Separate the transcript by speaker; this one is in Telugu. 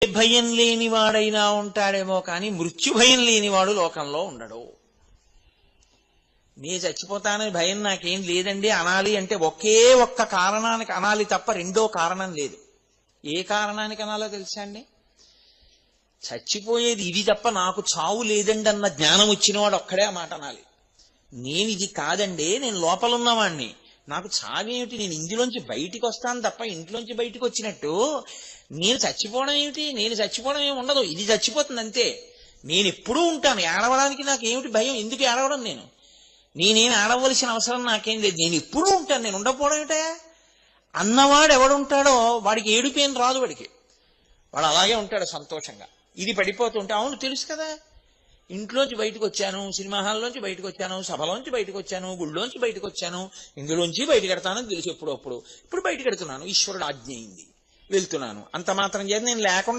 Speaker 1: భయం లేనివాడైనా ఉంటాడేమో కానీ మృత్యు భయం లేనివాడు లోకంలో ఉండడు. నే చచ్చిపోతానని భయం నాకేం లేదండి అనాలి అంటే ఒకే ఒక్క కారణానికి అనాలి తప్ప రెండో కారణం లేదు. ఏ కారణానికి అనాలో తెలుసా అండి? చచ్చిపోయేది ఇది తప్ప నాకు చావు లేదండి అన్న జ్ఞానం వచ్చినవాడు ఒక్కడే ఆ మాట అనాలి. నేను ఇది కాదండి, నేను లోపల ఉన్నవాణ్ణి, నాకు చావేమిటి, నేను ఇందులోంచి బయటికి వస్తాను తప్ప ఇంట్లోంచి బయటికి వచ్చినట్టు నేను చచ్చిపోవడం ఏమిటి, నేను చచ్చిపోవడం ఏమి ఉండదు, ఇది చచ్చిపోతుంది అంతే. నేను ఎప్పుడూ ఉంటాను, ఏడవడానికి నాకు ఏమిటి భయం, ఎందుకు ఏడవడం, నేనేం ఏడవలసిన అవసరం నాకేం లేదు, నేను ఎప్పుడూ ఉంటాను, నేను ఉండకపోవడం ఏమిటా అన్నవాడు ఎవడుంటాడో వాడికి ఏడుపేం రాదు, వాడు అలాగే ఉంటాడు సంతోషంగా. ఇది పడిపోతుంటే అవును తెలుసు కదా, ఇంట్లోంచి బయటకు వచ్చాను, సినిమా హాల్లోంచి బయటకు వచ్చాను, సభలోంచి బయటకు వచ్చాను, గుళ్ళోంచి బయటకు వచ్చాను, ఇందులోంచి బయటకు ఎడతానని తెలుసు ఎప్పుడప్పుడు, ఇప్పుడు బయటకు ఎడుతున్నాను, ఈశ్వరుడు ఆజ్ఞ అయింది వెళ్తున్నాను, అంత మాత్రం చేత నేను లేకుండా